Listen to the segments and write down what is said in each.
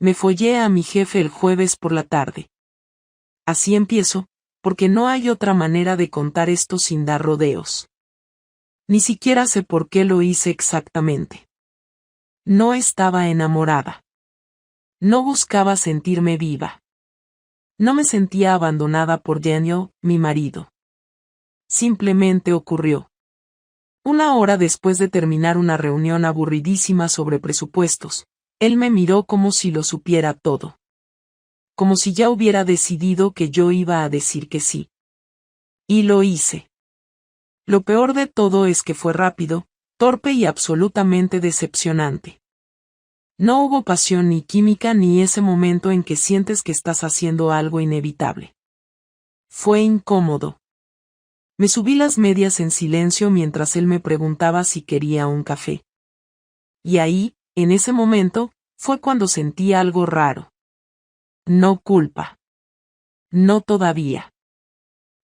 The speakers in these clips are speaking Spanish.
Me follé a mi jefe el jueves por la tarde. Así empiezo, porque no hay otra manera de contar esto sin dar rodeos. Ni siquiera sé por qué lo hice exactamente. No estaba enamorada. No buscaba sentirme viva. No me sentía abandonada por Daniel, mi marido. Simplemente ocurrió. Una hora después de terminar una reunión aburridísima sobre presupuestos, él me miró como si lo supiera todo. Como si ya hubiera decidido que yo iba a decir que sí. Y lo hice. Lo peor de todo es que fue rápido, torpe y absolutamente decepcionante. No hubo pasión ni química ni ese momento en que sientes que estás haciendo algo inevitable. Fue incómodo. Me subí las medias en silencio mientras él me preguntaba si quería un café. Y ahí, en ese momento, fue cuando sentí algo raro. No culpa. No todavía.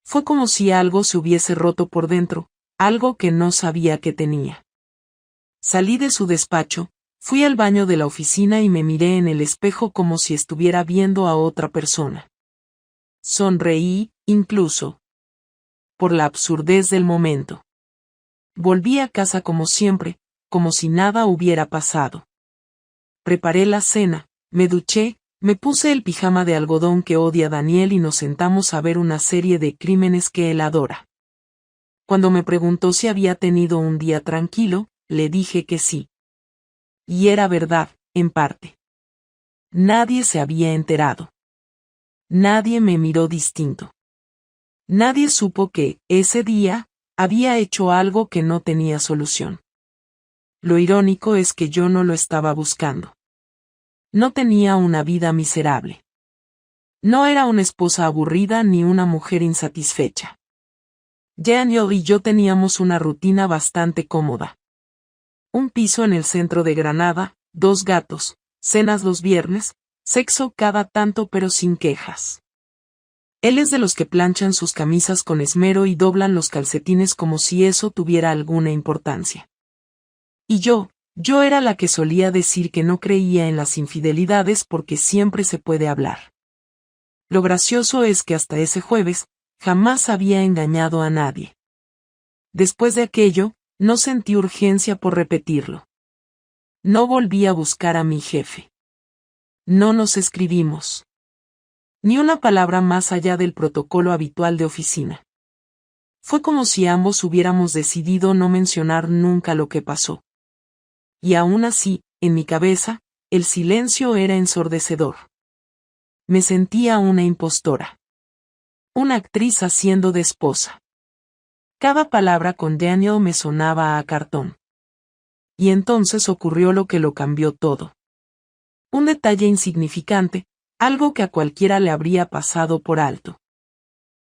Fue como si algo se hubiese roto por dentro, algo que no sabía que tenía. Salí de su despacho, fui al baño de la oficina y me miré en el espejo como si estuviera viendo a otra persona. Sonreí, incluso. Por la absurdez del momento. Volví a casa como siempre, como si nada hubiera pasado. Preparé la cena, me duché, me puse el pijama de algodón que odia Daniel y nos sentamos a ver una serie de crímenes que él adora. Cuando me preguntó si había tenido un día tranquilo, le dije que sí. Y era verdad, en parte. Nadie se había enterado. Nadie me miró distinto. Nadie supo que, ese día, había hecho algo que no tenía solución. Lo irónico es que yo no lo estaba buscando. No tenía una vida miserable. No era una esposa aburrida ni una mujer insatisfecha. Daniel y yo teníamos una rutina bastante cómoda. Un piso en el centro de Granada, 2 gatos, cenas los viernes, sexo cada tanto pero sin quejas. Él es de los que planchan sus camisas con esmero y doblan los calcetines como si eso tuviera alguna importancia. Y yo era la que solía decir que no creía en las infidelidades porque siempre se puede hablar. Lo gracioso es que hasta ese jueves, jamás había engañado a nadie. Después de aquello, no sentí urgencia por repetirlo. No volví a buscar a mi jefe. No nos escribimos. Ni una palabra más allá del protocolo habitual de oficina. Fue como si ambos hubiéramos decidido no mencionar nunca lo que pasó. Y aún así, en mi cabeza, el silencio era ensordecedor. Me sentía una impostora. Una actriz haciendo de esposa. Cada palabra con Daniel me sonaba a cartón. Y entonces ocurrió lo que lo cambió todo. Un detalle insignificante, algo que a cualquiera le habría pasado por alto.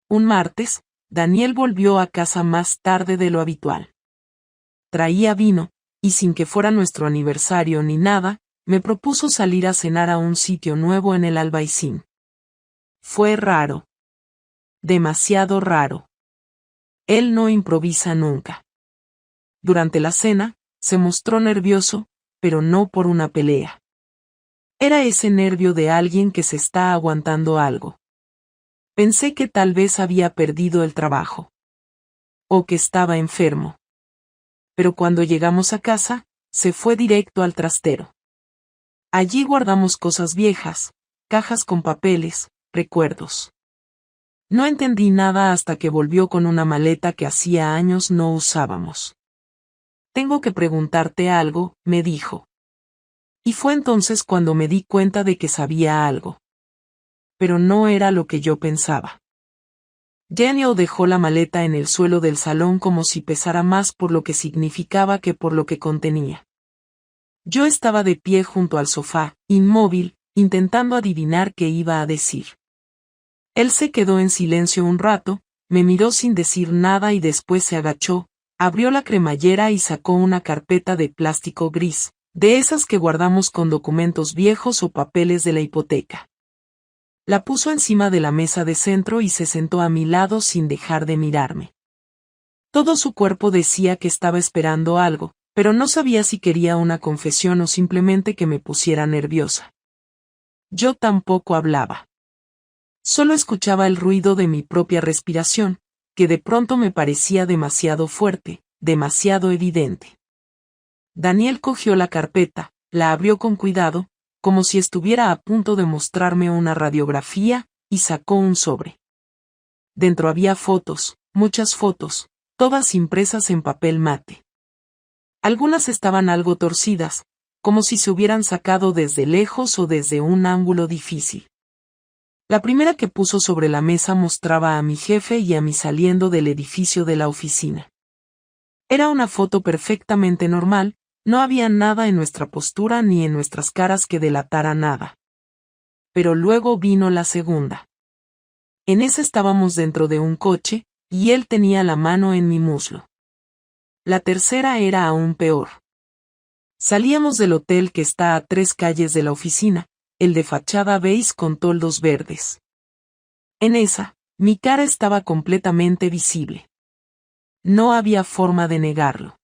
Un martes, Daniel volvió a casa más tarde de lo habitual. Traía vino, y sin que fuera nuestro aniversario ni nada, me propuso salir a cenar a un sitio nuevo en el Albaicín. Fue raro. Demasiado raro. Él no improvisa nunca. Durante la cena, se mostró nervioso, pero no por una pelea. Era ese nervio de alguien que se está aguantando algo. Pensé que tal vez había perdido el trabajo. O que estaba enfermo. Pero cuando llegamos a casa, se fue directo al trastero. Allí guardamos cosas viejas, cajas con papeles, recuerdos. No entendí nada hasta que volvió con una maleta que hacía años no usábamos. Tengo que preguntarte algo, me dijo. Y fue entonces cuando me di cuenta de que sabía algo. Pero no era lo que yo pensaba. Daniel dejó la maleta en el suelo del salón como si pesara más por lo que significaba que por lo que contenía. Yo estaba de pie junto al sofá, inmóvil, intentando adivinar qué iba a decir. Él se quedó en silencio un rato, me miró sin decir nada y después se agachó, abrió la cremallera y sacó una carpeta de plástico gris, de esas que guardamos con documentos viejos o papeles de la hipoteca. La puso encima de la mesa de centro y se sentó a mi lado sin dejar de mirarme. Todo su cuerpo decía que estaba esperando algo, pero no sabía si quería una confesión o simplemente que me pusiera nerviosa. Yo tampoco hablaba. Solo escuchaba el ruido de mi propia respiración, que de pronto me parecía demasiado fuerte, demasiado evidente. Daniel cogió la carpeta, la abrió con cuidado, como si estuviera a punto de mostrarme una radiografía, y sacó un sobre. Dentro había fotos, muchas fotos, todas impresas en papel mate. Algunas estaban algo torcidas, como si se hubieran sacado desde lejos o desde un ángulo difícil. La primera que puso sobre la mesa mostraba a mi jefe y a mí saliendo del edificio de la oficina. Era una foto perfectamente normal, no había nada en nuestra postura ni en nuestras caras que delatara nada. Pero luego vino la segunda. En esa estábamos dentro de un coche, y él tenía la mano en mi muslo. La tercera era aún peor. Salíamos del hotel que está a 3 calles de la oficina, el de fachada beige con toldos verdes. En esa, mi cara estaba completamente visible. No había forma de negarlo.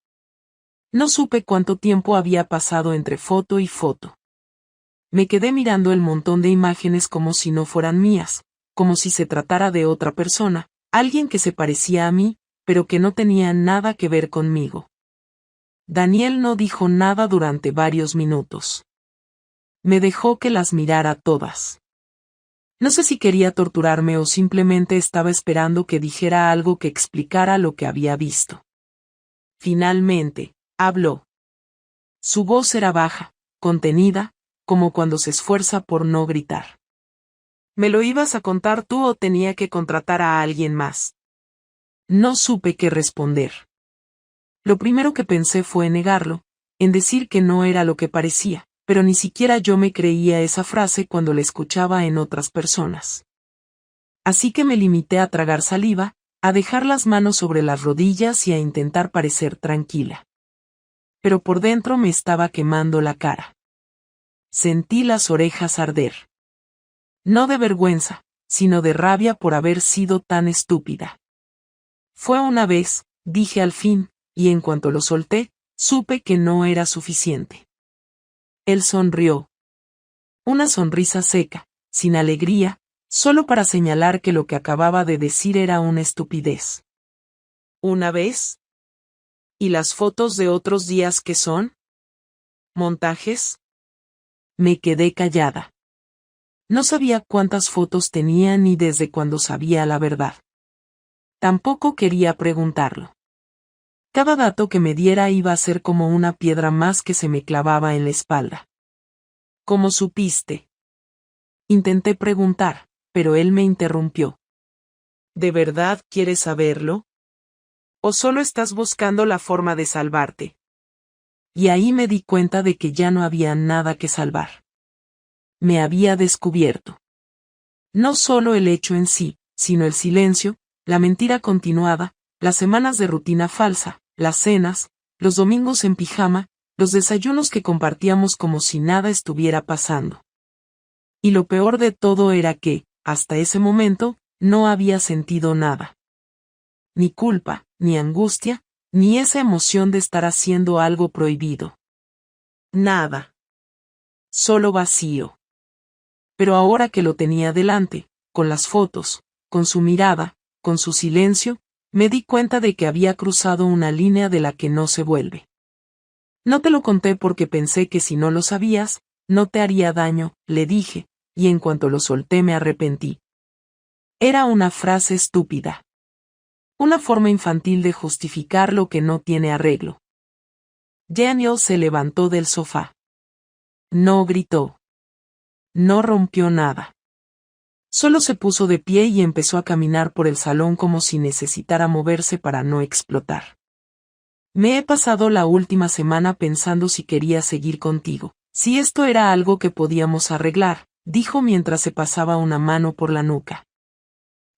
No supe cuánto tiempo había pasado entre foto y foto. Me quedé mirando el montón de imágenes como si no fueran mías, como si se tratara de otra persona, alguien que se parecía a mí, pero que no tenía nada que ver conmigo. Daniel no dijo nada durante varios minutos. Me dejó que las mirara todas. No sé si quería torturarme o simplemente estaba esperando que dijera algo que explicara lo que había visto. Finalmente, habló. Su voz era baja, contenida, como cuando se esfuerza por no gritar. ¿Me lo ibas a contar tú o tenía que contratar a alguien más? No supe qué responder. Lo primero que pensé fue en negarlo, en decir que no era lo que parecía, pero ni siquiera yo me creía esa frase cuando la escuchaba en otras personas. Así que me limité a tragar saliva, a dejar las manos sobre las rodillas y a intentar parecer tranquila. Pero por dentro me estaba quemando la cara. Sentí las orejas arder. No de vergüenza, sino de rabia por haber sido tan estúpida. Fue una vez, dije al fin, y en cuanto lo solté, supe que no era suficiente. Él sonrió. Una sonrisa seca, sin alegría, solo para señalar que lo que acababa de decir era una estupidez. ¿Una vez? ¿Y las fotos de otros días qué son? ¿Montajes? Me quedé callada. No sabía cuántas fotos tenía ni desde cuándo sabía la verdad. Tampoco quería preguntarlo. Cada dato que me diera iba a ser como una piedra más que se me clavaba en la espalda. ¿Cómo supiste? Intenté preguntar, pero él me interrumpió. ¿De verdad quieres saberlo? ¿O solo estás buscando la forma de salvarte? Y ahí me di cuenta de que ya no había nada que salvar. Me había descubierto. No solo el hecho en sí, sino el silencio, la mentira continuada, las semanas de rutina falsa, las cenas, los domingos en pijama, los desayunos que compartíamos como si nada estuviera pasando. Y lo peor de todo era que, hasta ese momento, no había sentido nada. Ni culpa, ni angustia, ni esa emoción de estar haciendo algo prohibido. Nada. Solo vacío. Pero ahora que lo tenía delante, con las fotos, con su mirada, con su silencio, me di cuenta de que había cruzado una línea de la que no se vuelve. No te lo conté porque pensé que si no lo sabías, no te haría daño, le dije, y en cuanto lo solté me arrepentí. Era una frase estúpida. Una forma infantil de justificar lo que no tiene arreglo. Daniel se levantó del sofá. No gritó. No rompió nada. Solo se puso de pie y empezó a caminar por el salón como si necesitara moverse para no explotar. Me he pasado la última semana pensando si quería seguir contigo, si esto era algo que podíamos arreglar, dijo mientras se pasaba una mano por la nuca.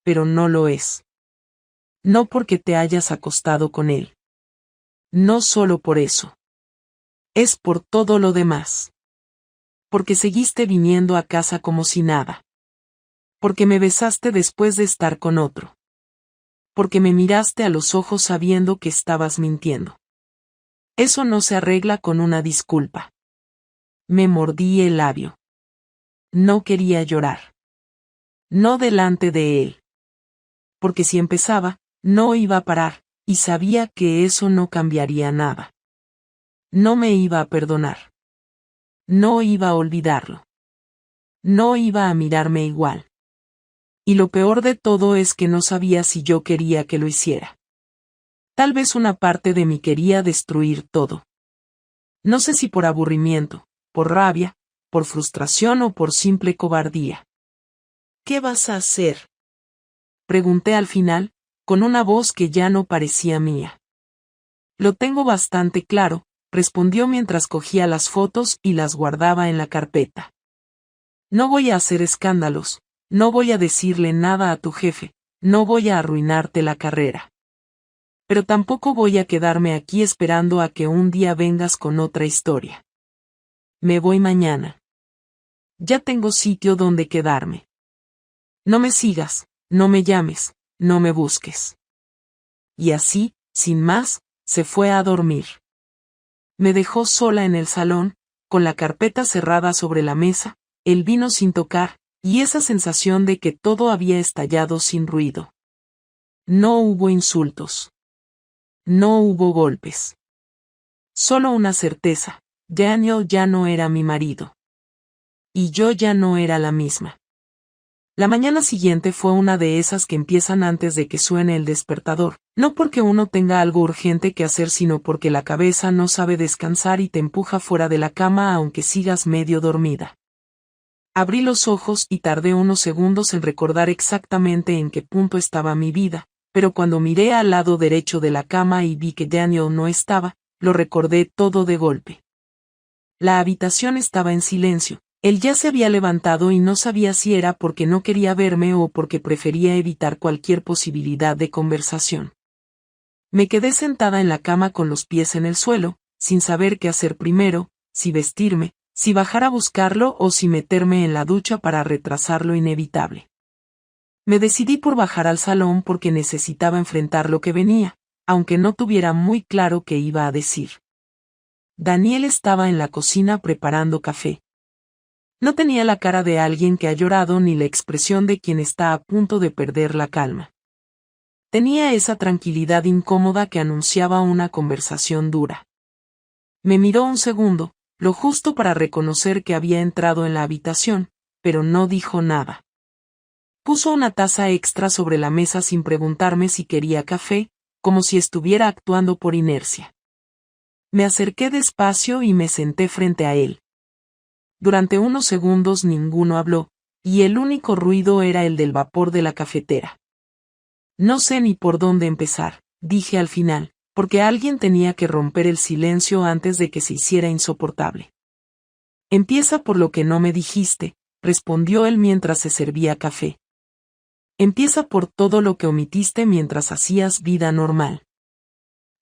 Pero no lo es. No porque te hayas acostado con él. No solo por eso. Es por todo lo demás. Porque seguiste viniendo a casa como si nada. Porque me besaste después de estar con otro. Porque me miraste a los ojos sabiendo que estabas mintiendo. Eso no se arregla con una disculpa. Me mordí el labio. no quería llorar. No delante de él. Porque si empezaba, no iba a parar, y sabía que eso no cambiaría nada. No me iba a perdonar. No iba a olvidarlo. No iba a mirarme igual. Y lo peor de todo es que no sabía si yo quería que lo hiciera. Tal vez una parte de mí quería destruir todo. No sé si por aburrimiento, por rabia, por frustración o por simple cobardía. ¿Qué vas a hacer?, pregunté al final, con una voz que ya no parecía mía. Lo tengo bastante claro, respondió mientras cogía las fotos y las guardaba en la carpeta. No voy a hacer escándalos, no voy a decirle nada a tu jefe, no voy a arruinarte la carrera. Pero tampoco voy a quedarme aquí esperando a que un día vengas con otra historia. Me voy mañana. Ya tengo sitio donde quedarme. No me sigas, no me llames, no me busques. Y así, sin más, se fue a dormir. Me dejó sola en el salón, con la carpeta cerrada sobre la mesa, el vino sin tocar, y esa sensación de que todo había estallado sin ruido. No hubo insultos. No hubo golpes. Solo una certeza: Daniel ya no era mi marido. Y yo ya no era la misma. La mañana siguiente fue una de esas que empiezan antes de que suene el despertador, no porque uno tenga algo urgente que hacer, sino porque la cabeza no sabe descansar y te empuja fuera de la cama aunque sigas medio dormida. Abrí los ojos y tardé unos segundos en recordar exactamente en qué punto estaba mi vida, pero cuando miré al lado derecho de la cama y vi que Daniel no estaba, lo recordé todo de golpe. La habitación estaba en silencio. Él ya se había levantado y no sabía si era porque no quería verme o porque prefería evitar cualquier posibilidad de conversación. Me quedé sentada en la cama con los pies en el suelo, sin saber qué hacer primero, si vestirme, si bajar a buscarlo o si meterme en la ducha para retrasar lo inevitable. Me decidí por bajar al salón porque necesitaba enfrentar lo que venía, aunque no tuviera muy claro qué iba a decir. Daniel estaba en la cocina preparando café. No tenía la cara de alguien que ha llorado ni la expresión de quien está a punto de perder la calma. Tenía esa tranquilidad incómoda que anunciaba una conversación dura. Me miró un segundo, lo justo para reconocer que había entrado en la habitación, pero no dijo nada. Puso una taza extra sobre la mesa sin preguntarme si quería café, como si estuviera actuando por inercia. Me acerqué despacio y me senté frente a él. Durante unos segundos ninguno habló, y el único ruido era el del vapor de la cafetera. No sé ni por dónde empezar, dije al final, porque alguien tenía que romper el silencio antes de que se hiciera insoportable. Empieza por lo que no me dijiste, respondió él mientras se servía café. Empieza por todo lo que omitiste mientras hacías vida normal.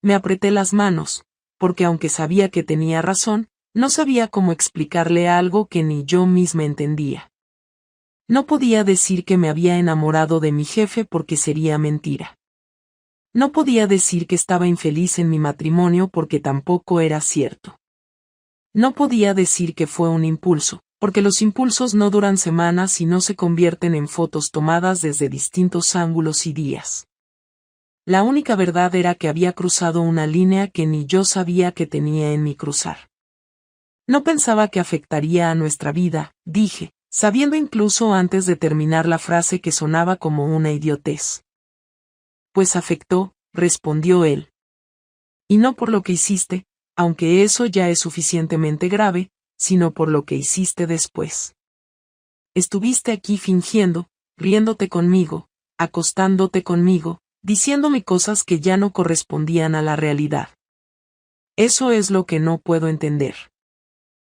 Me apreté las manos, porque aunque sabía que tenía razón, no sabía cómo explicarle algo que ni yo misma entendía. No podía decir que me había enamorado de mi jefe porque sería mentira. No podía decir que estaba infeliz en mi matrimonio porque tampoco era cierto. No podía decir que fue un impulso, porque los impulsos no duran semanas y no se convierten en fotos tomadas desde distintos ángulos y días. La única verdad era que había cruzado una línea que ni yo sabía que tenía en mi cruzar. No pensaba que afectaría a nuestra vida, dije, sabiendo incluso antes de terminar la frase que sonaba como una idiotez. Pues afectó, respondió él. Y no por lo que hiciste, aunque eso ya es suficientemente grave, sino por lo que hiciste después. Estuviste aquí fingiendo, riéndote conmigo, acostándote conmigo, diciéndome cosas que ya no correspondían a la realidad. Eso es lo que no puedo entender.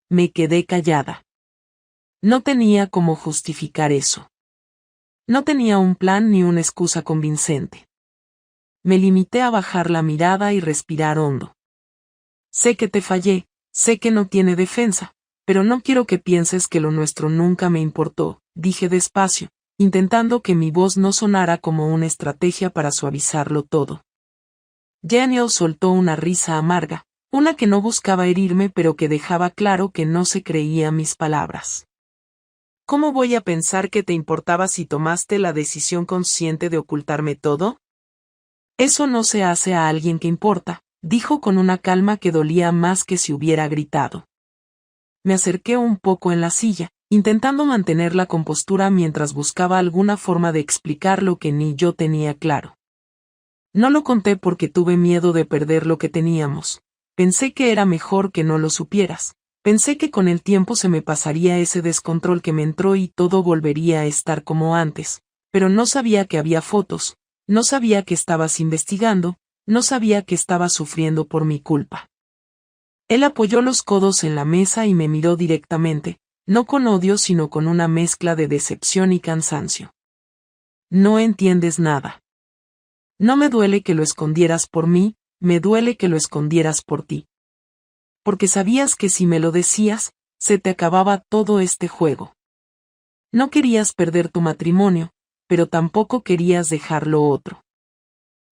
Me quedé callada. No tenía cómo justificar eso. No tenía un plan ni una excusa convincente. Me limité a bajar la mirada y respirar hondo. Sé que te fallé, sé que no tiene defensa, pero no quiero que pienses que lo nuestro nunca me importó, dije despacio, intentando que mi voz no sonara como una estrategia para suavizarlo todo. Daniel soltó una risa amarga, una que no buscaba herirme pero que dejaba claro que no se creía mis palabras. ¿Cómo voy a pensar que te importaba si tomaste la decisión consciente de ocultarme todo? Eso no se hace a alguien que importa, dijo con una calma que dolía más que si hubiera gritado. Me acerqué un poco en la silla, intentando mantener la compostura mientras buscaba alguna forma de explicar lo que ni yo tenía claro. No lo conté porque tuve miedo de perder lo que teníamos. Pensé que era mejor que no lo supieras. Pensé que con el tiempo se me pasaría ese descontrol que me entró y todo volvería a estar como antes. Pero no sabía que había fotos, no sabía que estabas investigando, no sabía que estabas sufriendo por mi culpa. Él apoyó los codos en la mesa y me miró directamente, no con odio sino con una mezcla de decepción y cansancio. No entiendes nada. No me duele que lo escondieras por mí, me duele que lo escondieras por ti. Porque sabías que si me lo decías, se te acababa todo este juego. No querías perder tu matrimonio, pero tampoco querías dejar lo otro.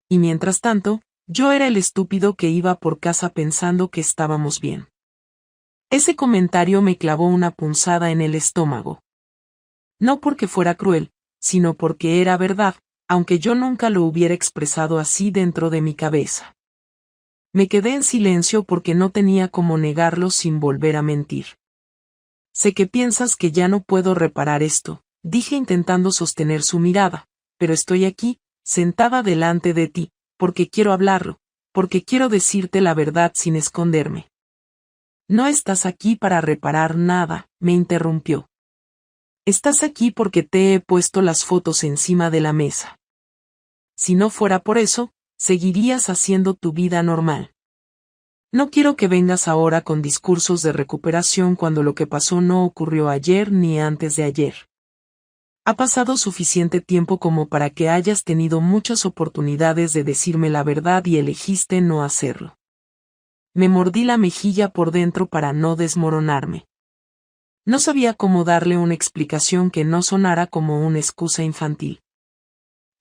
Y mientras tanto, yo era el estúpido que iba por casa pensando que estábamos bien. Ese comentario me clavó una punzada en el estómago. No porque fuera cruel, sino porque era verdad, aunque yo nunca lo hubiera expresado así dentro de mi cabeza. Me quedé en silencio porque no tenía cómo negarlo sin volver a mentir. Sé que piensas que ya no puedo reparar esto, dije intentando sostener su mirada, pero estoy aquí, sentada delante de ti, porque quiero hablarlo, porque quiero decirte la verdad sin esconderme. No estás aquí para reparar nada, me interrumpió. Estás aquí porque te he puesto las fotos encima de la mesa. Si no fuera por eso, seguirías haciendo tu vida normal. No quiero que vengas ahora con discursos de recuperación cuando lo que pasó no ocurrió ayer ni antes de ayer. Ha pasado suficiente tiempo como para que hayas tenido muchas oportunidades de decirme la verdad y elegiste no hacerlo. Me mordí la mejilla por dentro para no desmoronarme. No sabía cómo darle una explicación que no sonara como una excusa infantil.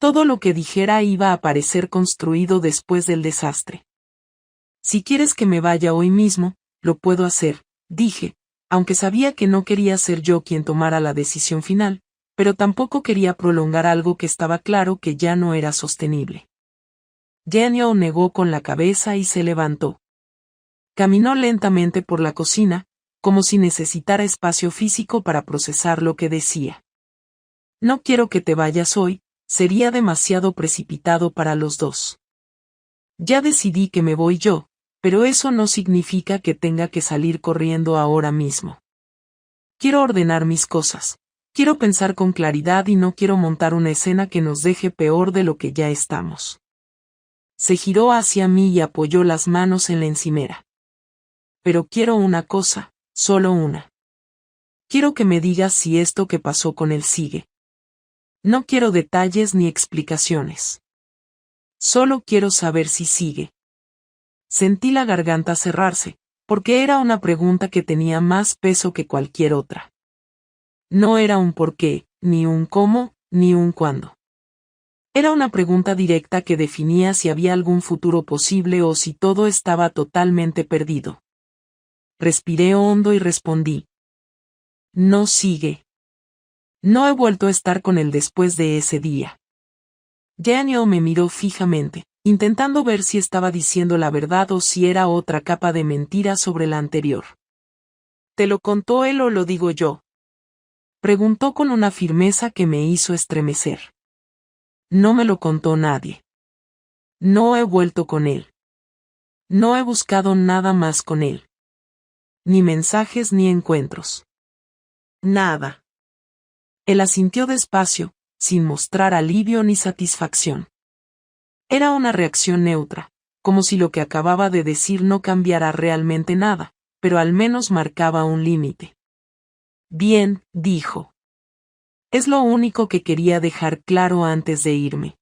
Todo lo que dijera iba a parecer construido después del desastre. Si quieres que me vaya hoy mismo, lo puedo hacer, dije, aunque sabía que no quería ser yo quien tomara la decisión final, pero tampoco quería prolongar algo que estaba claro que ya no era sostenible. Daniel negó con la cabeza y se levantó. Caminó lentamente por la cocina, como si necesitara espacio físico para procesar lo que decía. No quiero que te vayas hoy, sería demasiado precipitado para los dos. Ya decidí que me voy yo, pero eso no significa que tenga que salir corriendo ahora mismo. Quiero ordenar mis cosas, quiero pensar con claridad y no quiero montar una escena que nos deje peor de lo que ya estamos. Se giró hacia mí y apoyó las manos en la encimera. Pero quiero una cosa, solo una. Quiero que me digas si esto que pasó con él sigue. No quiero detalles ni explicaciones. Solo quiero saber si sigue. Sentí la garganta cerrarse, porque era una pregunta que tenía más peso que cualquier otra. No era un por qué, ni un cómo, ni un cuándo. Era una pregunta directa que definía si había algún futuro posible o si todo estaba totalmente perdido. Respiré hondo y respondí. No sigue. No he vuelto a estar con él después de ese día. Daniel me miró fijamente, intentando ver si estaba diciendo la verdad o si era otra capa de mentira sobre la anterior. ¿Te lo contó él o lo digo yo? Preguntó con una firmeza que me hizo estremecer. No me lo contó nadie. No he vuelto con él. No he buscado nada más con él. Ni mensajes ni encuentros. Nada. Él asintió despacio, sin mostrar alivio ni satisfacción. Era una reacción neutra, como si lo que acababa de decir no cambiara realmente nada, pero al menos marcaba un límite. Bien, dijo. Es lo único que quería dejar claro antes de irme.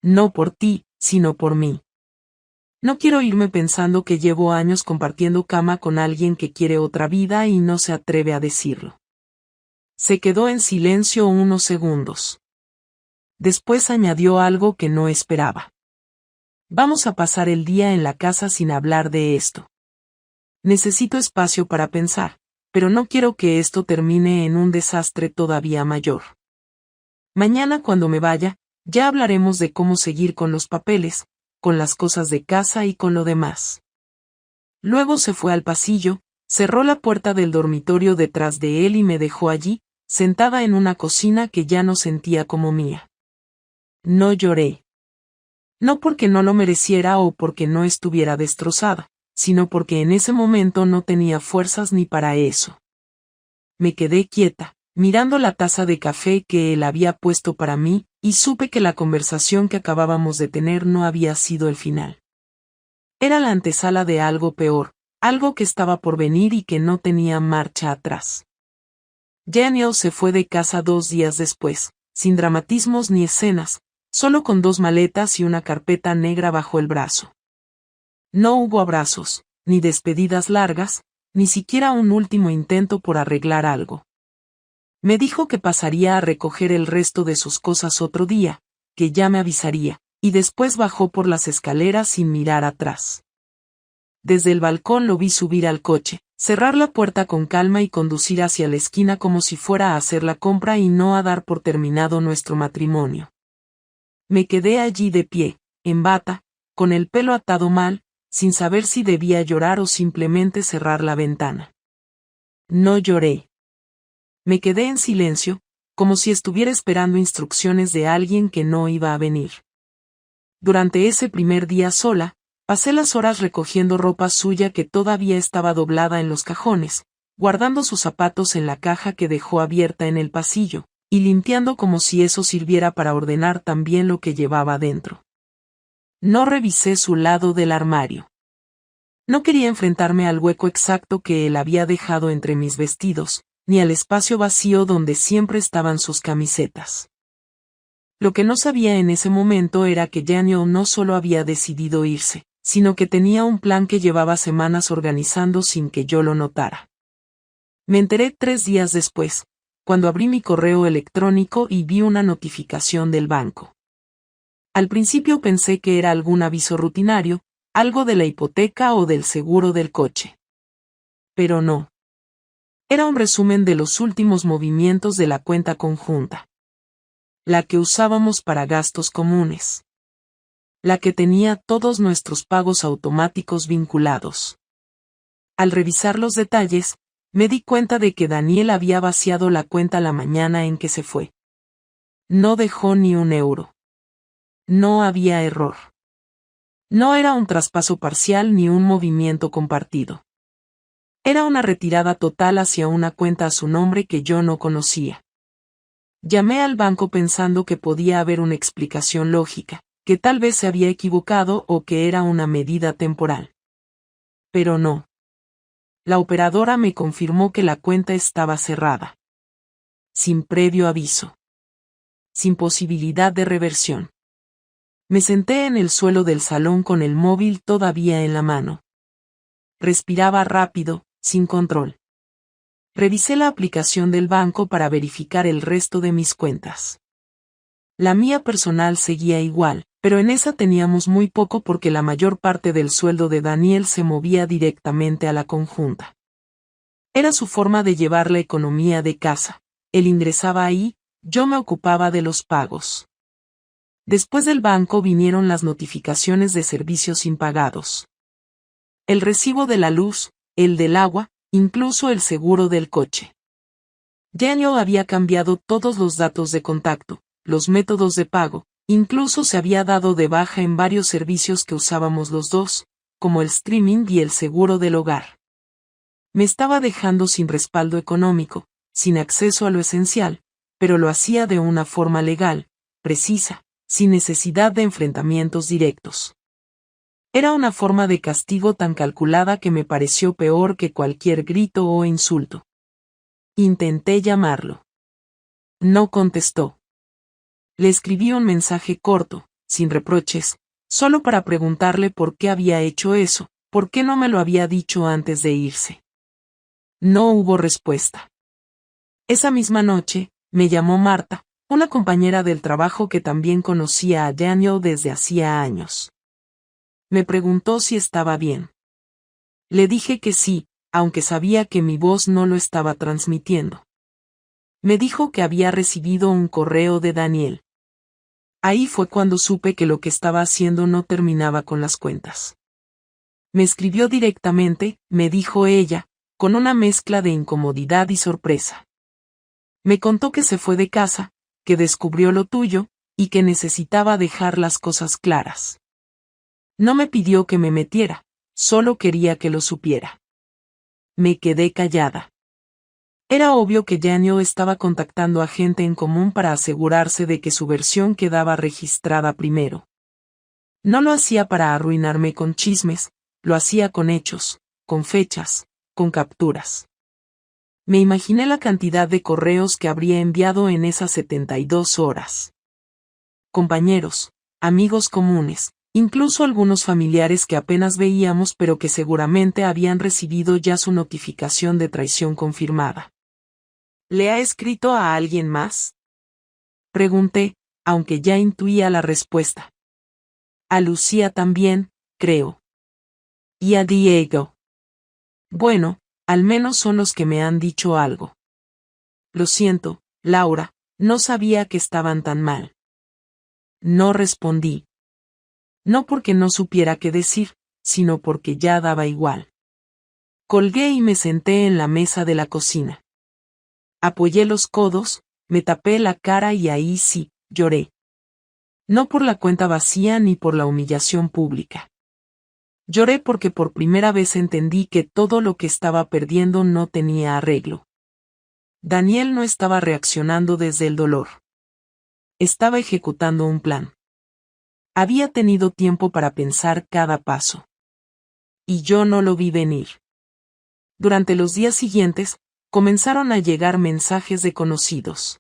No por ti, sino por mí. No quiero irme pensando que llevo años compartiendo cama con alguien que quiere otra vida y no se atreve a decirlo. Se quedó en silencio unos segundos. Después añadió algo que no esperaba. Vamos a pasar el día en la casa sin hablar de esto. Necesito espacio para pensar, pero no quiero que esto termine en un desastre todavía mayor. Mañana cuando me vaya, ya hablaremos de cómo seguir con los papeles, con las cosas de casa y con lo demás. Luego se fue al pasillo, cerró la puerta del dormitorio detrás de él y me dejó allí, sentada en una cocina que ya no sentía como mía. No lloré. No porque no lo mereciera o porque no estuviera destrozada, sino porque en ese momento no tenía fuerzas ni para eso. Me quedé quieta, mirando la taza de café que él había puesto para mí, y supe que la conversación que acabábamos de tener no había sido el final. Era la antesala de algo peor, algo que estaba por venir y que no tenía marcha atrás. Daniel se fue de casa 2 días después, sin dramatismos ni escenas, solo con 2 maletas y una carpeta negra bajo el brazo. No hubo abrazos, ni despedidas largas, ni siquiera un último intento por arreglar algo. Me dijo que pasaría a recoger el resto de sus cosas otro día, que ya me avisaría, y después bajó por las escaleras sin mirar atrás. Desde el balcón lo vi subir al coche, cerrar la puerta con calma y conducir hacia la esquina como si fuera a hacer la compra y no a dar por terminado nuestro matrimonio. Me quedé allí de pie, en bata, con el pelo atado mal, sin saber si debía llorar o simplemente cerrar la ventana. No lloré. Me quedé en silencio, como si estuviera esperando instrucciones de alguien que no iba a venir. Durante ese primer día sola, pasé las horas recogiendo ropa suya que todavía estaba doblada en los cajones, guardando sus zapatos en la caja que dejó abierta en el pasillo, y limpiando como si eso sirviera para ordenar también lo que llevaba dentro. No revisé su lado del armario. No quería enfrentarme al hueco exacto que él había dejado entre mis vestidos, ni al espacio vacío donde siempre estaban sus camisetas. Lo que no sabía en ese momento era que Daniel no solo había decidido irse, sino que tenía un plan que llevaba semanas organizando sin que yo lo notara. Me enteré 3 días después, cuando abrí mi correo electrónico y vi una notificación del banco. Al principio pensé que era algún aviso rutinario, algo de la hipoteca o del seguro del coche. Pero no. Era un resumen de los últimos movimientos de la cuenta conjunta. La que usábamos para gastos comunes. La que tenía todos nuestros pagos automáticos vinculados. Al revisar los detalles, me di cuenta de que Daniel había vaciado la cuenta la mañana en que se fue. No dejó ni un euro. No había error. No era un traspaso parcial ni un movimiento compartido. Era una retirada total hacia una cuenta a su nombre que yo no conocía. Llamé al banco pensando que podía haber una explicación lógica, que tal vez se había equivocado o que era una medida temporal. Pero no. La operadora me confirmó que la cuenta estaba cerrada. Sin previo aviso. Sin posibilidad de reversión. Me senté en el suelo del salón con el móvil todavía en la mano. Respiraba rápido, sin control. Revisé la aplicación del banco para verificar el resto de mis cuentas. La mía personal seguía igual, pero en esa teníamos muy poco porque la mayor parte del sueldo de Daniel se movía directamente a la conjunta. Era su forma de llevar la economía de casa. Él ingresaba ahí, yo me ocupaba de los pagos. Después del banco vinieron las notificaciones de servicios impagados. El recibo de la luz, el del agua, incluso el seguro del coche. Daniel había cambiado todos los datos de contacto, los métodos de pago, incluso se había dado de baja en varios servicios que usábamos los dos, como el streaming y el seguro del hogar. Me estaba dejando sin respaldo económico, sin acceso a lo esencial, pero lo hacía de una forma legal, precisa, sin necesidad de enfrentamientos directos. Era una forma de castigo tan calculada que me pareció peor que cualquier grito o insulto. Intenté llamarlo. No contestó. Le escribí un mensaje corto, sin reproches, solo para preguntarle por qué había hecho eso, por qué no me lo había dicho antes de irse. No hubo respuesta. Esa misma noche, me llamó Marta, una compañera del trabajo que también conocía a Daniel desde hacía años. Me preguntó si estaba bien. Le dije que sí, aunque sabía que mi voz no lo estaba transmitiendo. Me dijo que había recibido un correo de Daniel. Ahí fue cuando supe que lo que estaba haciendo no terminaba con las cuentas. Me escribió directamente, me dijo ella, con una mezcla de incomodidad y sorpresa. Me contó que se fue de casa, que descubrió lo tuyo, y que necesitaba dejar las cosas claras. No me pidió que me metiera, solo quería que lo supiera. Me quedé callada. Era obvio que Janio estaba contactando a gente en común para asegurarse de que su versión quedaba registrada primero. No lo hacía para arruinarme con chismes, lo hacía con hechos, con fechas, con capturas. Me imaginé la cantidad de correos que habría enviado en esas 72 horas. Compañeros, amigos comunes, incluso algunos familiares que apenas veíamos pero que seguramente habían recibido ya su notificación de traición confirmada. ¿Le ha escrito a alguien más? Pregunté, aunque ya intuía la respuesta. A Lucía también, creo. Y a Diego. Bueno, al menos son los que me han dicho algo. Lo siento, Laura, no sabía que estaban tan mal. No respondí. No porque no supiera qué decir, sino porque ya daba igual. Colgué y me senté en la mesa de la cocina. Apoyé los codos, me tapé la cara y ahí sí, lloré. No por la cuenta vacía ni por la humillación pública. Lloré porque por primera vez entendí que todo lo que estaba perdiendo no tenía arreglo. Daniel no estaba reaccionando desde el dolor. Estaba ejecutando un plan. Había tenido tiempo para pensar cada paso. Y yo no lo vi venir. Durante los días siguientes, comenzaron a llegar mensajes de conocidos.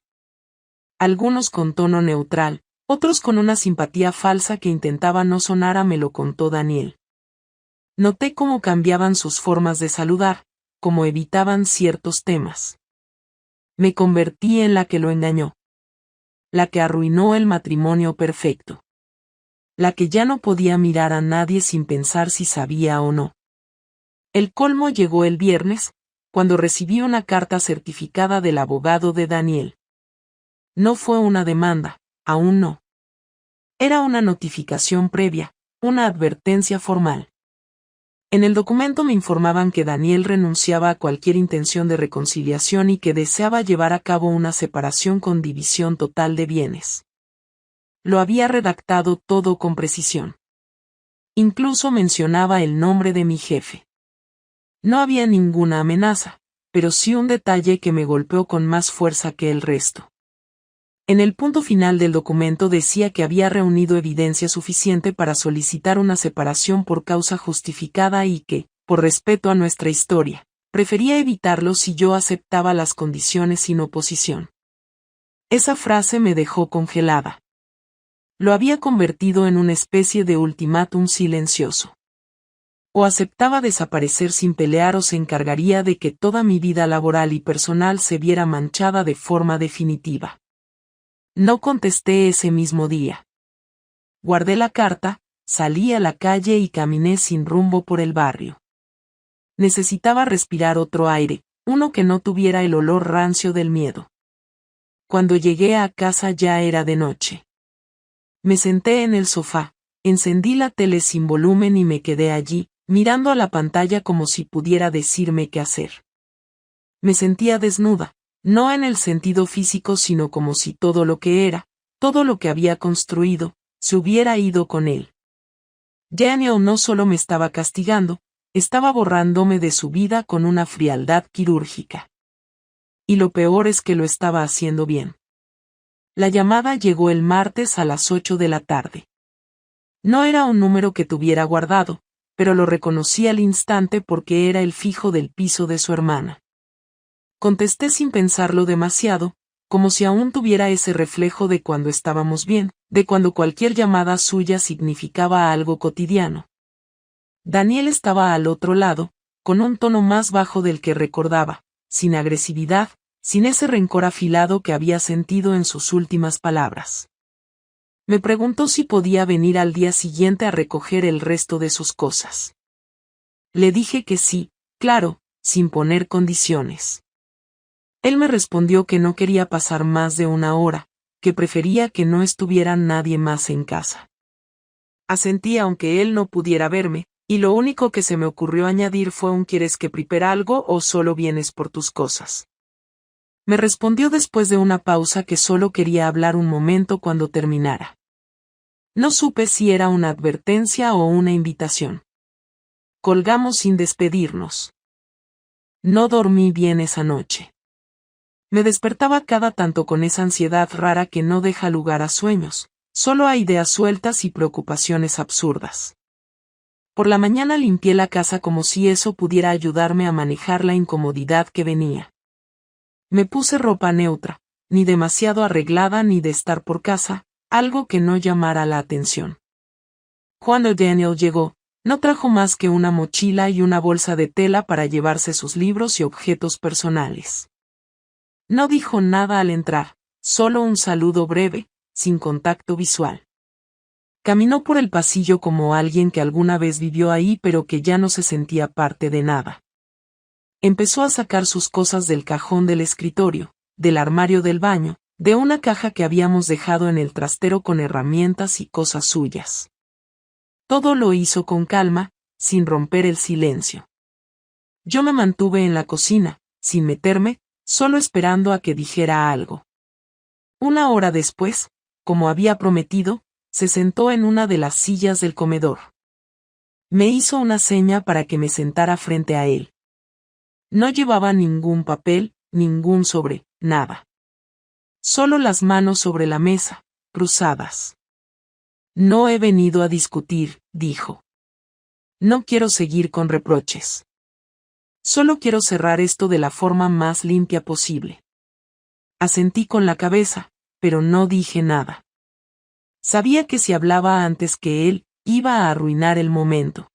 Algunos con tono neutral, otros con una simpatía falsa que intentaba no sonar a me lo contó Daniel. Noté cómo cambiaban sus formas de saludar, cómo evitaban ciertos temas. Me convertí en la que lo engañó. La que arruinó el matrimonio perfecto. La que ya no podía mirar a nadie sin pensar si sabía o no. El colmo llegó el viernes, cuando recibí una carta certificada del abogado de Daniel. No fue una demanda, aún no. Era una notificación previa, una advertencia formal. En el documento me informaban que Daniel renunciaba a cualquier intención de reconciliación y que deseaba llevar a cabo una separación con división total de bienes. Lo había redactado todo con precisión. Incluso mencionaba el nombre de mi jefe. No había ninguna amenaza, pero sí un detalle que me golpeó con más fuerza que el resto. En el punto final del documento decía que había reunido evidencia suficiente para solicitar una separación por causa justificada y que, por respeto a nuestra historia, prefería evitarlo si yo aceptaba las condiciones sin oposición. Esa frase me dejó congelada. Lo había convertido en una especie de ultimátum silencioso. O aceptaba desaparecer sin pelear o se encargaría de que toda mi vida laboral y personal se viera manchada de forma definitiva. No contesté ese mismo día. Guardé la carta, salí a la calle y caminé sin rumbo por el barrio. Necesitaba respirar otro aire, uno que no tuviera el olor rancio del miedo. Cuando llegué a casa ya era de noche. Me senté en el sofá, encendí la tele sin volumen y me quedé allí, mirando a la pantalla como si pudiera decirme qué hacer. Me sentía desnuda, no en el sentido físico sino como si todo lo que era, todo lo que había construido, se hubiera ido con él. Daniel no solo me estaba castigando, estaba borrándome de su vida con una frialdad quirúrgica. Y lo peor es que lo estaba haciendo bien. La llamada llegó el martes a las 8 de la tarde. No era un número que tuviera guardado, pero lo reconocí al instante porque era el fijo del piso de su hermana. Contesté sin pensarlo demasiado, como si aún tuviera ese reflejo de cuando estábamos bien, de cuando cualquier llamada suya significaba algo cotidiano. Daniel estaba al otro lado, con un tono más bajo del que recordaba, sin agresividad, sin ese rencor afilado que había sentido en sus últimas palabras. Me preguntó si podía venir al día siguiente a recoger el resto de sus cosas. Le dije que sí, claro, sin poner condiciones. Él me respondió que no quería pasar más de 1 hora, que prefería que no estuviera nadie más en casa. Asentí aunque él no pudiera verme, y lo único que se me ocurrió añadir fue un ¿quieres que prepare algo o solo vienes por tus cosas? Me respondió después de una pausa que solo quería hablar un momento cuando terminara. No supe si era una advertencia o una invitación. Colgamos sin despedirnos. No dormí bien esa noche. Me despertaba cada tanto con esa ansiedad rara que no deja lugar a sueños, solo a ideas sueltas y preocupaciones absurdas. Por la mañana limpié la casa como si eso pudiera ayudarme a manejar la incomodidad que venía. Me puse ropa neutra, ni demasiado arreglada ni de estar por casa, algo que no llamara la atención. Cuando Daniel llegó, no trajo más que una mochila y una bolsa de tela para llevarse sus libros y objetos personales. No dijo nada al entrar, solo un saludo breve, sin contacto visual. Caminó por el pasillo como alguien que alguna vez vivió ahí pero que ya no se sentía parte de nada. Empezó a sacar sus cosas del cajón del escritorio, del armario del baño, de una caja que habíamos dejado en el trastero con herramientas y cosas suyas. Todo lo hizo con calma, sin romper el silencio. Yo me mantuve en la cocina, sin meterme, solo esperando a que dijera algo. 1 hora después, como había prometido, se sentó en una de las sillas del comedor. Me hizo una seña para que me sentara frente a él. No llevaba ningún papel, ningún sobre, nada. Solo las manos sobre la mesa, cruzadas. No he venido a discutir, dijo. No quiero seguir con reproches. Solo quiero cerrar esto de la forma más limpia posible. Asentí con la cabeza, pero no dije nada. Sabía que si hablaba antes que él, iba a arruinar el momento.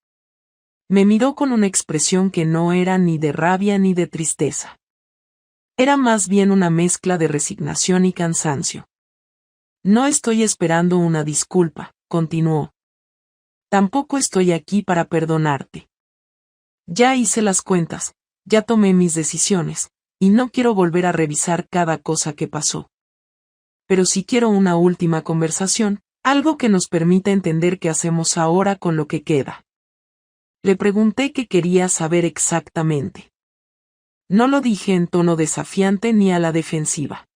Me miró con una expresión que no era ni de rabia ni de tristeza. Era más bien una mezcla de resignación y cansancio. No estoy esperando una disculpa, continuó. Tampoco estoy aquí para perdonarte. Ya hice las cuentas, ya tomé mis decisiones, y no quiero volver a revisar cada cosa que pasó. Pero sí quiero una última conversación, algo que nos permita entender qué hacemos ahora con lo que queda. Le pregunté qué quería saber exactamente. No lo dije en tono desafiante ni a la defensiva.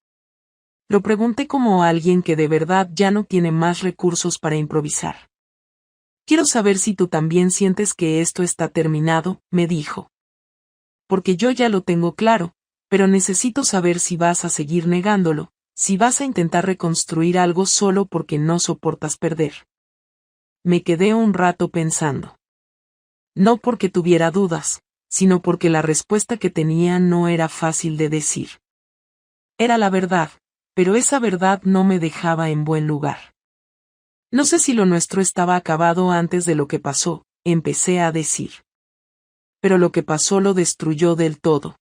Lo pregunté como a alguien que de verdad ya no tiene más recursos para improvisar. Quiero saber si tú también sientes que esto está terminado, me dijo. Porque yo ya lo tengo claro, pero necesito saber si vas a seguir negándolo, si vas a intentar reconstruir algo solo porque no soportas perder. Me quedé un rato pensando. No porque tuviera dudas, sino porque la respuesta que tenía no era fácil de decir. Era la verdad, pero esa verdad no me dejaba en buen lugar. No sé si lo nuestro estaba acabado antes de lo que pasó, empecé a decir. Pero lo que pasó lo destruyó del todo.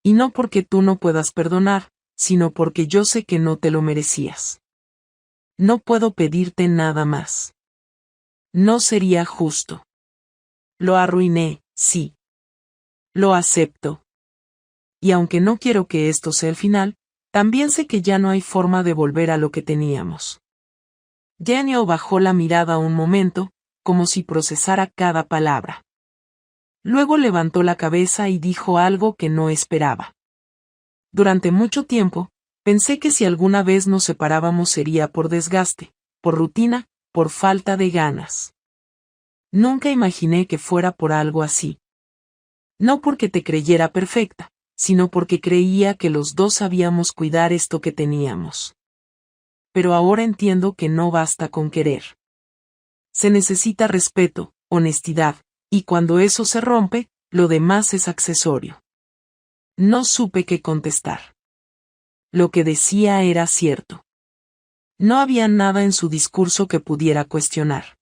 Y no porque tú no puedas perdonar, sino porque yo sé que no te lo merecías. No puedo pedirte nada más. No sería justo. Lo arruiné, sí. Lo acepto. Y aunque no quiero que esto sea el final, también sé que ya no hay forma de volver a lo que teníamos. Daniel bajó la mirada un momento, como si procesara cada palabra. Luego levantó la cabeza y dijo algo que no esperaba. Durante mucho tiempo, pensé que si alguna vez nos separábamos sería por desgaste, por rutina, por falta de ganas. Nunca imaginé que fuera por algo así. No porque te creyera perfecta, sino porque creía que los dos sabíamos cuidar esto que teníamos. Pero ahora entiendo que no basta con querer. Se necesita respeto, honestidad, y cuando eso se rompe, lo demás es accesorio. No supe qué contestar. Lo que decía era cierto. No había nada en su discurso que pudiera cuestionar.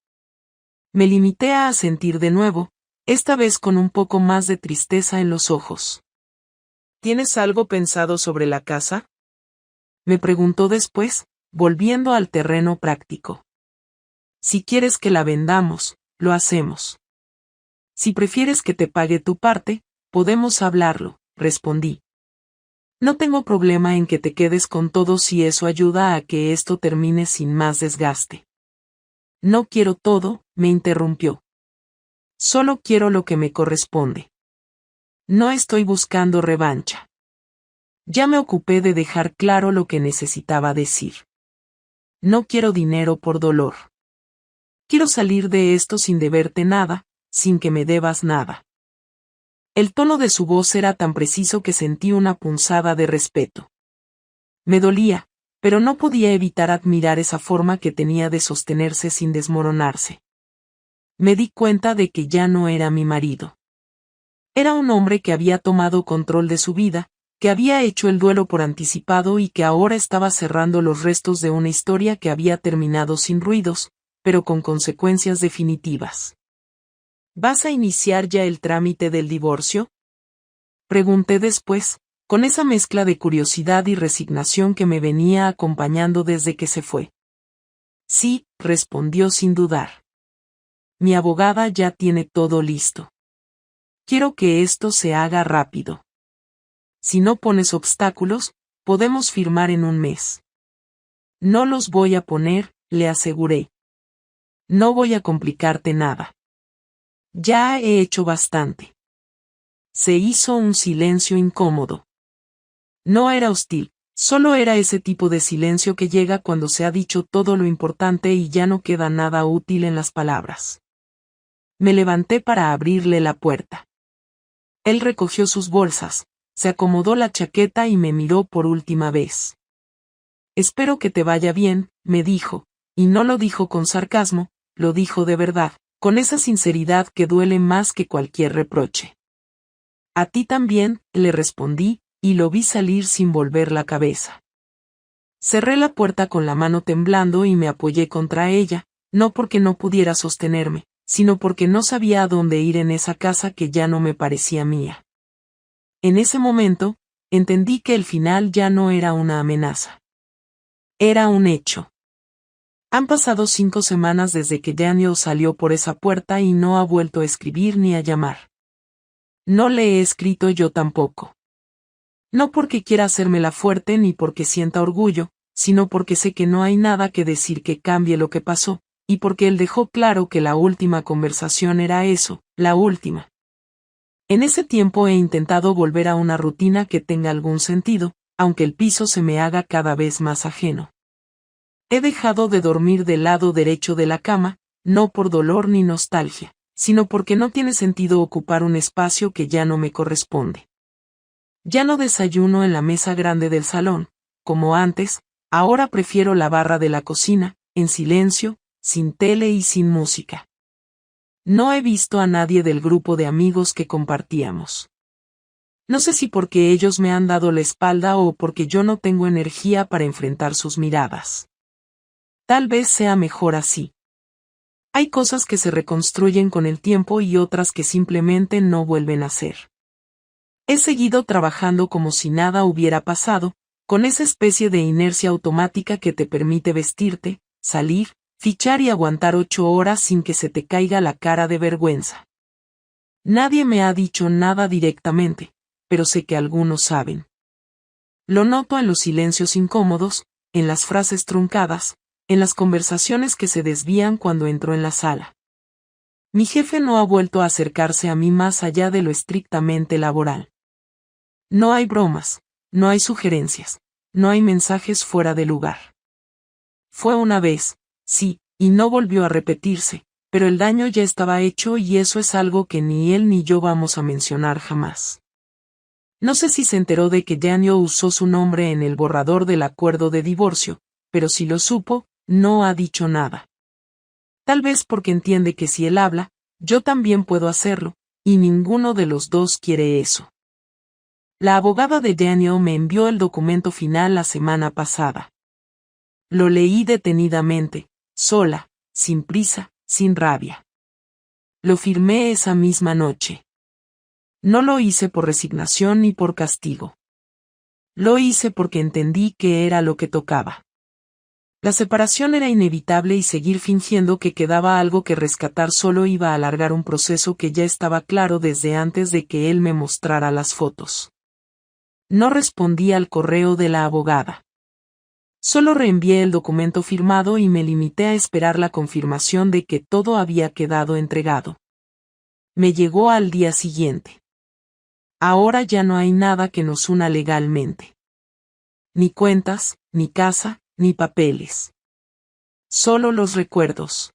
Me limité a asentir de nuevo, esta vez con un poco más de tristeza en los ojos. ¿Tienes algo pensado sobre la casa? Me preguntó después, volviendo al terreno práctico. Si quieres que la vendamos, lo hacemos. Si prefieres que te pague tu parte, Podemos hablarlo, respondí. No tengo problema en que te quedes con todo si eso ayuda a que esto termine sin más desgaste. No quiero todo, me interrumpió. Solo quiero lo que me corresponde. No estoy buscando revancha. Ya me ocupé de dejar claro lo que necesitaba decir. No quiero dinero por dolor. Quiero salir de esto sin deberte nada, sin que me debas nada. El tono de su voz era tan preciso que sentí una punzada de respeto. Me dolía, pero no podía evitar admirar esa forma que tenía de sostenerse sin desmoronarse. Me di cuenta de que ya no era mi marido. Era un hombre que había tomado control de su vida, que había hecho el duelo por anticipado y que ahora estaba cerrando los restos de una historia que había terminado sin ruidos, pero con consecuencias definitivas. ¿Vas a iniciar ya el trámite del divorcio? Pregunté después, con esa mezcla de curiosidad y resignación que me venía acompañando desde que se fue. Sí, respondió sin dudar. Mi abogada ya tiene todo listo. Quiero que esto se haga rápido. Si no pones obstáculos, podemos firmar en un mes. No los voy a poner, le aseguré. No voy a complicarte nada. Ya he hecho bastante. Se hizo un silencio incómodo. No era hostil, solo era ese tipo de silencio que llega cuando se ha dicho todo lo importante y ya no queda nada útil en las palabras. Me levanté para abrirle la puerta. Él recogió sus bolsas, se acomodó la chaqueta y me miró por última vez. Espero que te vaya bien, me dijo, y no lo dijo con sarcasmo, lo dijo de verdad, con esa sinceridad que duele más que cualquier reproche. A ti también, le respondí, y lo vi salir sin volver la cabeza. Cerré la puerta con la mano temblando y me apoyé contra ella, no porque no pudiera sostenerme, sino porque no sabía a dónde ir en esa casa que ya no me parecía mía. En ese momento, entendí que el final ya no era una amenaza. Era un hecho. Han pasado 5 semanas desde que Daniel salió por esa puerta y no ha vuelto a escribir ni a llamar. No le he escrito yo tampoco. No porque quiera hacérmela fuerte ni porque sienta orgullo, sino porque sé que no hay nada que decir que cambie lo que pasó, y porque él dejó claro que la última conversación era eso, la última. En ese tiempo he intentado volver a una rutina que tenga algún sentido, aunque el piso se me haga cada vez más ajeno. He dejado de dormir del lado derecho de la cama, no por dolor ni nostalgia, sino porque no tiene sentido ocupar un espacio que ya no me corresponde. Ya no desayuno en la mesa grande del salón, como antes, ahora prefiero la barra de la cocina, en silencio, sin tele y sin música. No he visto a nadie del grupo de amigos que compartíamos. No sé si porque ellos me han dado la espalda o porque yo no tengo energía para enfrentar sus miradas. Tal vez sea mejor así. Hay cosas que se reconstruyen con el tiempo y otras que simplemente no vuelven a ser. He seguido trabajando como si nada hubiera pasado, con esa especie de inercia automática que te permite vestirte, salir, fichar y aguantar 8 horas sin que se te caiga la cara de vergüenza. Nadie me ha dicho nada directamente, pero sé que algunos saben. Lo noto en los silencios incómodos, en las frases truncadas, en las conversaciones que se desvían cuando entro en la sala. Mi jefe no ha vuelto a acercarse a mí más allá de lo estrictamente laboral. No hay bromas, no hay sugerencias, no hay mensajes fuera de lugar. Fue una vez, sí, y no volvió a repetirse, pero el daño ya estaba hecho y eso es algo que ni él ni yo vamos a mencionar jamás. No sé si se enteró de que Daniel usó su nombre en el borrador del acuerdo de divorcio, pero si lo supo, no ha dicho nada. Tal vez porque entiende que si él habla, yo también puedo hacerlo, y ninguno de los dos quiere eso. La abogada de Daniel me envió el documento final la semana pasada. Lo leí detenidamente, sola, sin prisa, sin rabia. Lo firmé esa misma noche. No lo hice por resignación ni por castigo. Lo hice porque entendí que era lo que tocaba. La separación era inevitable y seguir fingiendo que quedaba algo que rescatar solo iba a alargar un proceso que ya estaba claro desde antes de que él me mostrara las fotos. No respondí al correo de la abogada. Solo reenvié el documento firmado y me limité a esperar la confirmación de que todo había quedado entregado. Me llegó al día siguiente. Ahora ya no hay nada que nos una legalmente. Ni cuentas, ni casa, ni papeles. Solo los recuerdos.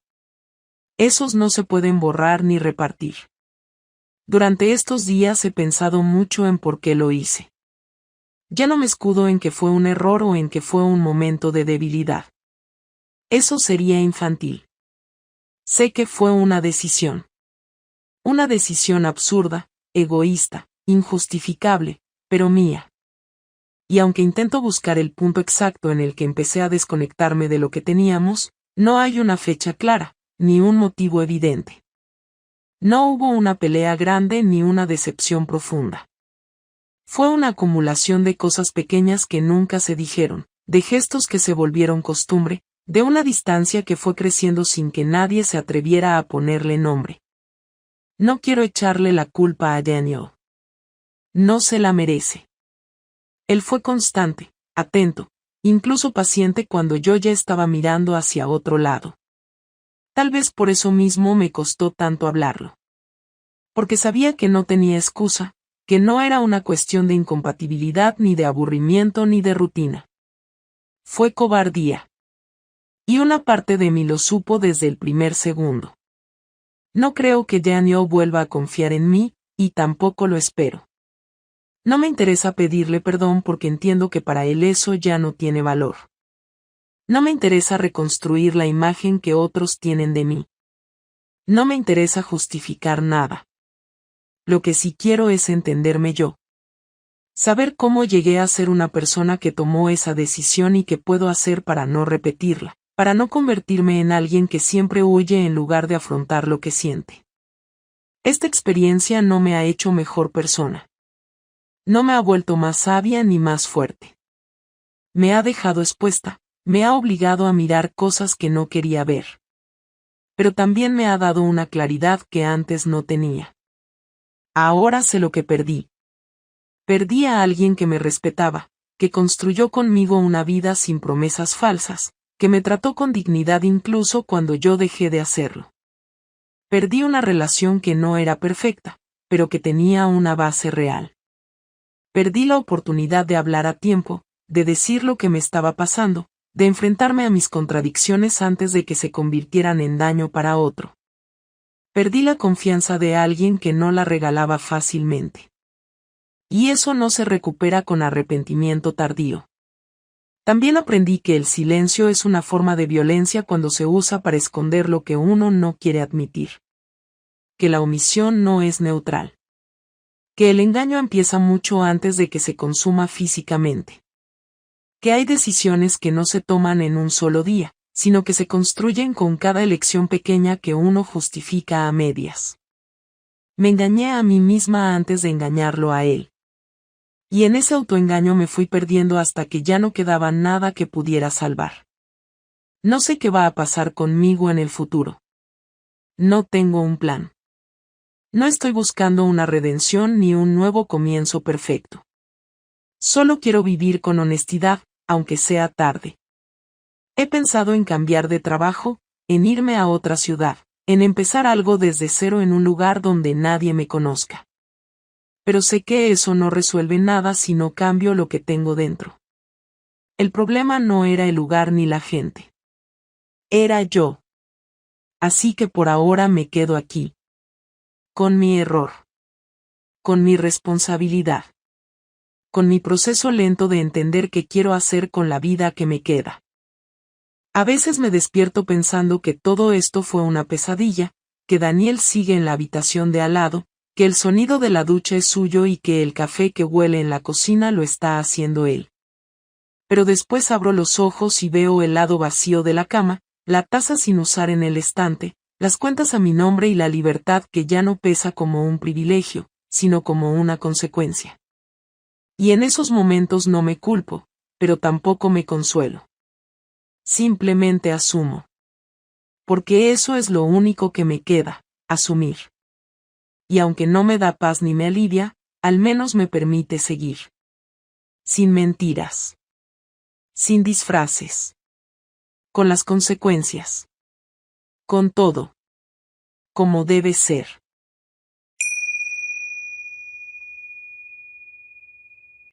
Esos no se pueden borrar ni repartir. Durante estos días he pensado mucho en por qué lo hice. Ya no me escudo en que fue un error o en que fue un momento de debilidad. Eso sería infantil. Sé que fue una decisión. Una decisión absurda, egoísta, injustificable, pero mía. Y aunque intento buscar el punto exacto en el que empecé a desconectarme de lo que teníamos, no hay una fecha clara, ni un motivo evidente. No hubo una pelea grande ni una decepción profunda. Fue una acumulación de cosas pequeñas que nunca se dijeron, de gestos que se volvieron costumbre, de una distancia que fue creciendo sin que nadie se atreviera a ponerle nombre. No quiero echarle la culpa a Daniel. No se la merece. Él fue constante, atento, incluso paciente cuando yo ya estaba mirando hacia otro lado. Tal vez por eso mismo me costó tanto hablarlo. Porque sabía que no tenía excusa, que no era una cuestión de incompatibilidad ni de aburrimiento ni de rutina. Fue cobardía. Y una parte de mí lo supo desde el primer segundo. No creo que Daniel vuelva a confiar en mí, y tampoco lo espero. No me interesa pedirle perdón porque entiendo que para él eso ya no tiene valor. No me interesa reconstruir la imagen que otros tienen de mí. No me interesa justificar nada. Lo que sí quiero es entenderme yo. Saber cómo llegué a ser una persona que tomó esa decisión y qué puedo hacer para no repetirla, para no convertirme en alguien que siempre huye en lugar de afrontar lo que siente. Esta experiencia no me ha hecho mejor persona. No me ha vuelto más sabia ni más fuerte. Me ha dejado expuesta, me ha obligado a mirar cosas que no quería ver. Pero también me ha dado una claridad que antes no tenía. Ahora sé lo que perdí. Perdí a alguien que me respetaba, que construyó conmigo una vida sin promesas falsas, que me trató con dignidad incluso cuando yo dejé de hacerlo. Perdí una relación que no era perfecta, pero que tenía una base real. Perdí la oportunidad de hablar a tiempo, de decir lo que me estaba pasando, de enfrentarme a mis contradicciones antes de que se convirtieran en daño para otro. Perdí la confianza de alguien que no la regalaba fácilmente. Y eso no se recupera con arrepentimiento tardío. También aprendí que el silencio es una forma de violencia cuando se usa para esconder lo que uno no quiere admitir. Que la omisión no es neutral. Que el engaño empieza mucho antes de que se consuma físicamente. Que hay decisiones que no se toman en un solo día, sino que se construyen con cada elección pequeña que uno justifica a medias. Me engañé a mí misma antes de engañarlo a él. Y en ese autoengaño me fui perdiendo hasta que ya no quedaba nada que pudiera salvar. No sé qué va a pasar conmigo en el futuro. No tengo un plan. No estoy buscando una redención ni un nuevo comienzo perfecto. Solo quiero vivir con honestidad, aunque sea tarde. He pensado en cambiar de trabajo, en irme a otra ciudad, en empezar algo desde cero en un lugar donde nadie me conozca. Pero sé que eso no resuelve nada si no cambio lo que tengo dentro. El problema no era el lugar ni la gente. Era yo. Así que por ahora me quedo aquí. Con mi error. Con mi responsabilidad. Con mi proceso lento de entender qué quiero hacer con la vida que me queda. A veces me despierto pensando que todo esto fue una pesadilla, que Daniel sigue en la habitación de al lado, que el sonido de la ducha es suyo y que el café que huele en la cocina lo está haciendo él. Pero después abro los ojos y veo el lado vacío de la cama, la taza sin usar en el estante, las cuentas a mi nombre y la libertad que ya no pesa como un privilegio, sino como una consecuencia. Y en esos momentos no me culpo, pero tampoco me consuelo. Simplemente asumo. Porque eso es lo único que me queda, asumir. Y aunque no me da paz ni me alivia, al menos me permite seguir. Sin mentiras. Sin disfraces. Con las consecuencias. Con todo. Como debe ser.